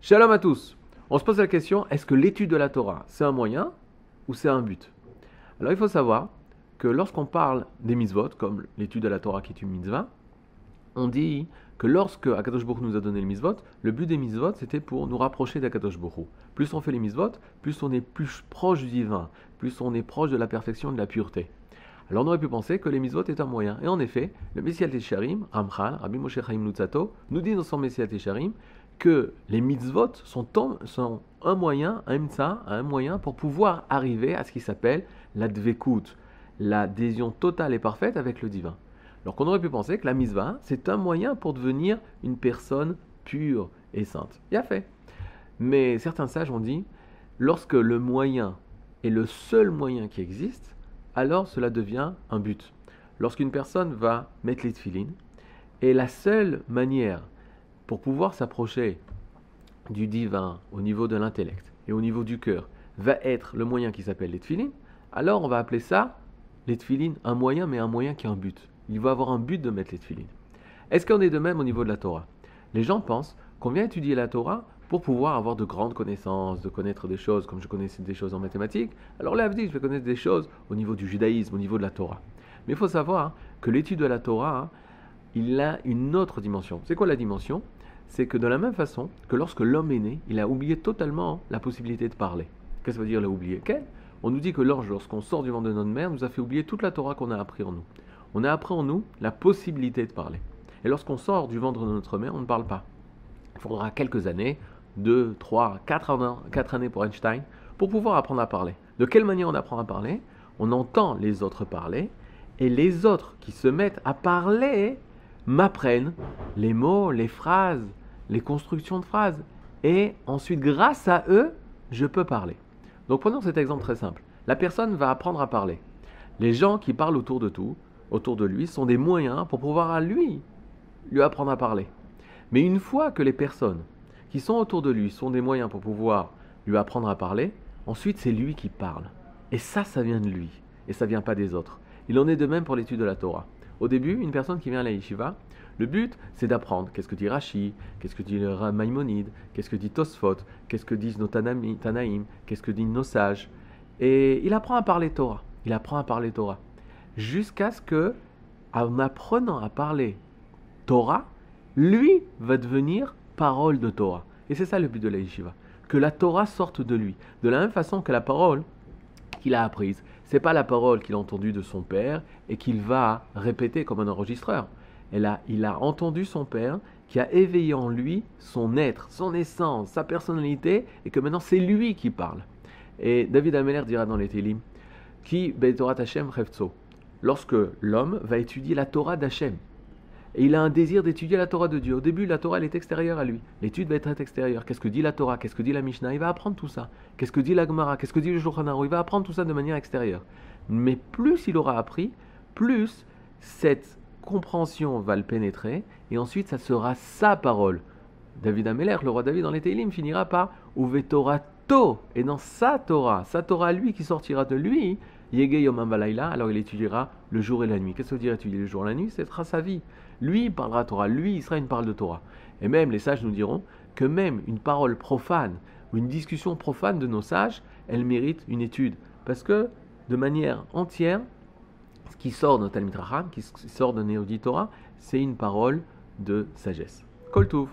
Shalom à tous. On se pose la question, est-ce que l'étude de la Torah, c'est un moyen ou c'est un but? Alors il faut savoir que lorsqu'on parle des mitzvot, comme l'étude de la Torah qui est une mitzvah, on dit que lorsque Akadosh Baruch Hu nous a donné les mitzvot, le but des mitzvot c'était pour nous rapprocher d'Akadosh Baruch Hu. Plus on fait les mitzvot, plus on est plus proche du divin, plus on est proche de la perfection et de la pureté. Alors on aurait pu penser que les mitzvot est un moyen. Et en effet, le Messilat Yesharim, Ramchal, Rabbi Moshe Chaim Luzzatto, nous dit dans son Messilat Yesharim que les mitzvot sont un moyen, un moyen pour pouvoir arriver à ce qui s'appelle la dvekut, l'adhésion totale et parfaite avec le divin. Alors qu'on aurait pu penser que la mitzvah, c'est un moyen pour devenir une personne pure et sainte. Il a fait. Mais certains sages ont dit, lorsque le moyen est le seul moyen qui existe, alors cela devient un but. Lorsqu'une personne va mettre les tefilines, et la seule manière pour pouvoir s'approcher du divin au niveau de l'intellect et au niveau du cœur va être le moyen qui s'appelle les tefilines, alors on va appeler ça, les tefilines, un moyen, mais un moyen qui a un but. Il va avoir un but de mettre les tefilines. Est-ce qu'on est de même au niveau de la Torah? Les gens pensent qu'on vient étudier la Torah pour pouvoir avoir de grandes connaissances, de connaître des choses comme je connaissais des choses en mathématiques. Alors là, je vais connaître des choses au niveau du judaïsme, au niveau de la Torah. Mais il faut savoir que l'étude de la Torah, il a une autre dimension. C'est quoi la dimension? C'est que de la même façon que lorsque l'homme est né, il a oublié totalement la possibilité de parler. Qu'est-ce que ça veut dire, il a oublié? On nous dit que l'ange, lorsqu'on sort du ventre de notre mère, nous a fait oublier toute la Torah qu'on a appris en nous. On a appris en nous la possibilité de parler. Et lorsqu'on sort du ventre de notre mère, on ne parle pas. Il faudra quelques années, 2, 3, 4 années pour Einstein, pour pouvoir apprendre à parler. De quelle manière on apprend à parler? On entend les autres parler, et les autres qui se mettent à parler m'apprennent les mots, les phrases, les constructions de phrases. Et ensuite, grâce à eux, je peux parler. Donc prenons cet exemple très simple. La personne va apprendre à parler. Les gens qui parlent autour de lui, sont des moyens pour pouvoir à lui apprendre à parler. Mais une fois que les personnes qui sont autour de lui sont des moyens pour pouvoir lui apprendre à parler, ensuite c'est lui qui parle. Et ça vient de lui. Et ça ne vient pas des autres. Il en est de même pour l'étude de la Torah. Au début, une personne qui vient à la yeshiva, le but c'est d'apprendre qu'est-ce que dit Rashi, qu'est-ce que dit le Maïmonide, qu'est-ce que dit Tosfot, qu'est-ce que disent nos Tanaïm, qu'est-ce que disent nos sages. Et il apprend à parler Torah. Il apprend à parler Torah. Jusqu'à ce que, en apprenant à parler Torah, lui va devenir parole de Torah. Et c'est ça le but de la yeshiva. Que la Torah sorte de lui. De la même façon que la parole qu'il a apprise, c'est pas la parole qu'il a entendue de son père et qu'il va répéter comme un enregistreur. Il a entendu son père qui a éveillé en lui son être, son essence, sa personnalité et que maintenant c'est lui qui parle. Et David Ameller dira dans les Télim, qui Torah Hashem Chefzo, lorsque l'homme va étudier la Torah d'Hachem. Et il a un désir d'étudier la Torah de Dieu. Au début, la Torah, elle est extérieure à lui. L'étude va être extérieure. Qu'est-ce que dit la Torah? Qu'est-ce que dit la Mishnah? Il va apprendre tout ça. Qu'est-ce que dit la Gemara? Qu'est-ce que dit le Shulchan Aruch? Il va apprendre tout ça de manière extérieure. Mais plus il aura appris, plus cette compréhension va le pénétrer. Et ensuite, ça sera sa parole. David Ameller, le roi David dans les Télim, finira par Uve Torah To. Et dans sa Torah à lui qui sortira de lui, Yege Yomam Valayla, alors il étudiera le jour et la nuit. Qu'est-ce que veut dire étudier le jour et la nuit? Ce sera sa vie. Lui, il parlera Torah. Lui, il sera une parole de Torah. Et même, les sages nous diront que même une parole profane ou une discussion profane de nos sages, elle mérite une étude. Parce que, de manière entière, ce qui sort de Talmid Racham, qui sort de Néodi Torah, c'est une parole de sagesse. Kol Tuv.